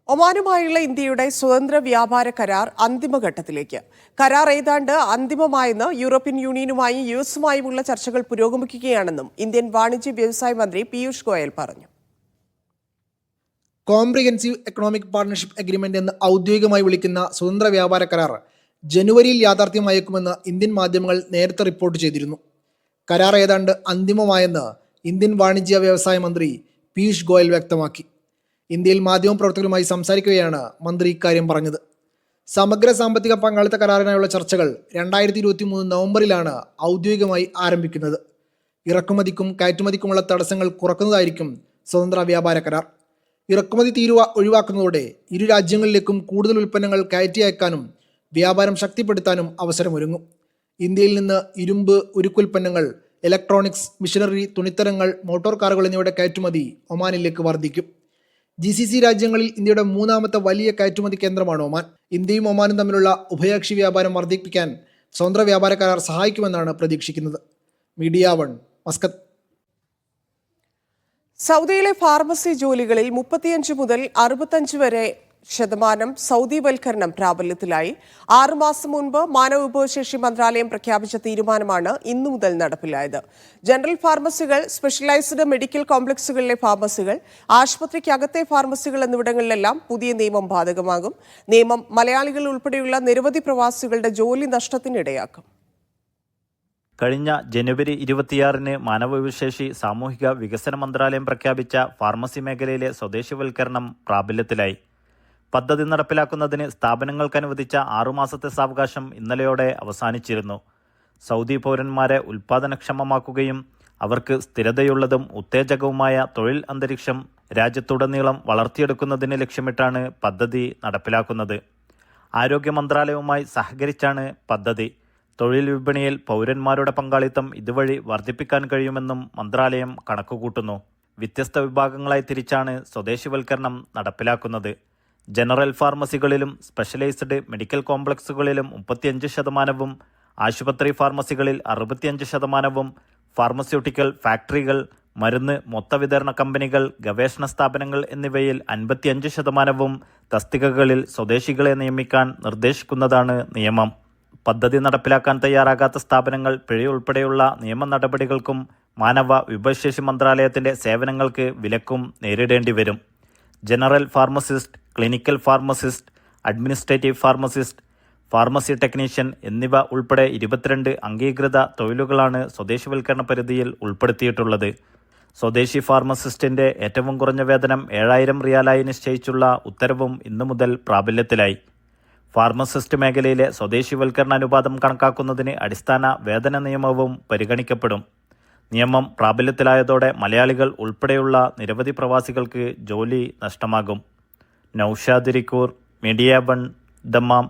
ഒമാനുമായുള്ള ഇന്ത്യയുടെ സ്വതന്ത്ര വ്യാപാര കരാർ അന്തിമഘട്ടത്തിലേക്ക്. കരാർ ഏതാണ്ട് അന്തിമമായെന്ന് യൂറോപ്യൻ യൂണിയനുമായും യുഎസുമായുമുള്ള ചർച്ചകൾ പുരോഗമിക്കുകയാണെന്നും ഇന്ത്യൻ വാണിജ്യ വ്യവസായ മന്ത്രി പീയൂഷ് ഗോയൽ പറഞ്ഞു. കോംപ്രിഹെൻസീവ് എക്കണോമിക് പാർട്ണർഷിപ്പ് അഗ്രിമെന്റ് എന്ന് ഔദ്യോഗികമായി വിളിക്കുന്ന സ്വതന്ത്ര വ്യാപാര കരാർ ജനുവരിയിൽ യാഥാർത്ഥ്യമായേക്കുമെന്ന് ഇന്ത്യൻ മാധ്യമങ്ങൾ നേരത്തെ റിപ്പോർട്ട് ചെയ്തിരുന്നു. കരാർ ഏതാണ്ട് അന്തിമമായെന്ന് ഇന്ത്യൻ വാണിജ്യ വ്യവസായ മന്ത്രി പീയൂഷ് ഗോയൽ വ്യക്തമാക്കി. ഇന്ത്യയിൽ മാധ്യമപ്രവർത്തകരുമായി സംസാരിക്കുകയാണ് മന്ത്രി ഇക്കാര്യം പറഞ്ഞത്. സമഗ്ര സാമ്പത്തിക പങ്കാളിത്ത കരാറിനായുള്ള ചർച്ചകൾ 2023 നവംബറിലാണ് ഔദ്യോഗികമായി ആരംഭിക്കുന്നത്. ഇറക്കുമതിക്കും കയറ്റുമതിക്കുമുള്ള തടസ്സങ്ങൾ കുറക്കുന്നതായിരിക്കും സ്വതന്ത്ര വ്യാപാര കരാർ. ഇറക്കുമതി തീരുവ ഒഴിവാക്കുന്നതോടെ ഇരു രാജ്യങ്ങളിലേക്കും കൂടുതൽ ഉൽപ്പന്നങ്ങൾ കയറ്റി അയക്കാനും വ്യാപാരം ശക്തിപ്പെടുത്താനും അവസരമൊരുങ്ങും. ഇന്ത്യയിൽ നിന്ന് ഇരുമ്പ്, ഉരുക്കുൽപ്പന്നങ്ങൾ, ഇലക്ട്രോണിക്സ്, മിഷനറി, തുണിത്തരങ്ങൾ, മോട്ടോർ കാറുകൾ എന്നിവയുടെ കയറ്റുമതി ഒമാനിലേക്ക് വർദ്ധിക്കും. GCC രാജ്യങ്ങളിൽ ഇന്ത്യയുടെ മൂന്നാമത്തെ വലിയ കയറ്റുമതി കേന്ദ്രമാണ് ഒമാൻ. ഇന്ത്യയും ഒമാനും തമ്മിലുള്ള ഉഭയകക്ഷി വ്യാപാരം വർദ്ധിപ്പിക്കാൻ സ്വതന്ത്ര വ്യാപാര കരാർ സഹായിക്കുമെന്നാണ് പ്രതീക്ഷിക്കുന്നത്. Media 1, Muscat. സൗദിയിലെ ഫാർമസി ജോലികളിൽ 35 മുതൽ 65 വരെ ശതമാനം സൗദിവൽക്കരണം പ്രാബല്യത്തിലായി. 6 മാസം മുൻപ് മാനവ വിഭവശേഷി മന്ത്രാലയം പ്രഖ്യാപിച്ച തീരുമാനമാണ് ഇന്നു മുതൽ നടപ്പിലായത്. ജനറൽ ഫാർമസികൾ, സ്പെഷ്യലൈസ്ഡ് മെഡിക്കൽ കോംപ്ലക്സുകളിലെ ഫാർമസികൾ, ആശുപത്രിക്കകത്തെ ഫാർമസികൾ എന്നിവിടങ്ങളിലെല്ലാം പുതിയ നിയമം ബാധകമാകും. നിയമം മലയാളികൾ ഉൾപ്പെടെയുള്ള നിരവധി പ്രവാസികളുടെ ജോലി നഷ്ടത്തിനിടയാക്കും. കഴിഞ്ഞ ജനുവരി 26-ന് മാനവവിഭവശേഷി സാമൂഹിക വികസന മന്ത്രാലയം പ്രഖ്യാപിച്ച ഫാർമസി മേഖലയിലെ സ്വദേശിവൽക്കരണം പ്രാബല്യത്തിലായി. പദ്ധതി നടപ്പിലാക്കുന്നതിന് സ്ഥാപനങ്ങൾക്ക് അനുവദിച്ച 6 മാസത്തെ സാവകാശം ഇന്നലെയോടെ അവസാനിച്ചിരുന്നു. സൗദി പൗരന്മാരെ ഉൽപ്പാദനക്ഷമമാക്കുകയും അവർക്ക് സ്ഥിരതയുള്ളതും ഉത്തേജകവുമായ തൊഴിൽ അന്തരീക്ഷം രാജ്യത്തുടനീളം വളർത്തിയെടുക്കുന്നതിന് ലക്ഷ്യമിട്ടാണ് പദ്ധതി നടപ്പിലാക്കുന്നത്. ആരോഗ്യ മന്ത്രാലയവുമായി സഹകരിച്ചാണ് പദ്ധതി. തൊഴിൽ വിപണിയിൽ പൗരന്മാരുടെ പങ്കാളിത്തം ഇതുവഴി വർദ്ധിപ്പിക്കാൻ കഴിയുമെന്നും മന്ത്രാലയം കണക്കുകൂട്ടുന്നു. വ്യത്യസ്ത വിഭാഗങ്ങളായി തിരിച്ചാണ് സ്വദേശിവൽക്കരണം നടപ്പിലാക്കുന്നത്. ജനറൽ ഫാർമസികളിലും സ്പെഷ്യലൈസ്ഡ് മെഡിക്കൽ കോംപ്ലക്സുകളിലും 35%, ആശുപത്രി ഫാർമസികളിൽ 65%, ഫാർമസ്യൂട്ടിക്കൽ ഫാക്ടറികൾ, മരുന്ന് മൊത്തവിതരണ കമ്പനികൾ, ഗവേഷണ സ്ഥാപനങ്ങൾ എന്നിവയിൽ 55% തസ്തികകളിൽ സ്വദേശികളെ നിയമിക്കാൻ നിർദ്ദേശിക്കുന്നതാണ് നിയമം. പദ്ധതി നടപ്പിലാക്കാൻ തയ്യാറാകാത്ത സ്ഥാപനങ്ങൾ പിഴയുൾപ്പെടെയുള്ള നിയമ നടപടികൾക്കും മാനവ വിഭവശേഷി മന്ത്രാലയത്തിന്റെ സേവനങ്ങൾക്ക് വിലക്കും നേരിടേണ്ടി വരും. General pharmacist, clinical pharmacist, administrative pharmacist, pharmacy technician എന്നിവ ഉൾപ്പെടെ 22 അംഗീകൃത തൊഴിലുകളാണ് സ്വദേശിവൽക്കരണ പരിധിയിൽ ഉൾപ്പെടുത്തിയിട്ടുള്ളത്. സ്വദേശി ഫാർമസിസ്റ്റിന്റെ ഏറ്റവും കുറഞ്ഞ വേതനം 7000 റിയാലായി നിശ്ചയിച്ചുള്ള ഉത്തരവും ഇന്നു മുതൽ പ്രാബല്യത്തിലായി. ഫാർമസിസ്റ്റ് മേഖലയിലെ സ്വദേശിവൽക്കരണ അനുപാതം കണക്കാക്കുന്നതിന് അടിസ്ഥാന വേതന നിയമവും പരിഗണിക്കപ്പെടും. നിയമം പ്രാബല്യത്തിലായതോടെ മലയാളികൾ ഉൾപ്പെടെയുള്ള നിരവധി പ്രവാസികൾക്ക് ജോലി നഷ്ടമാകും. Naushad Irikkur, media 1, Dammam.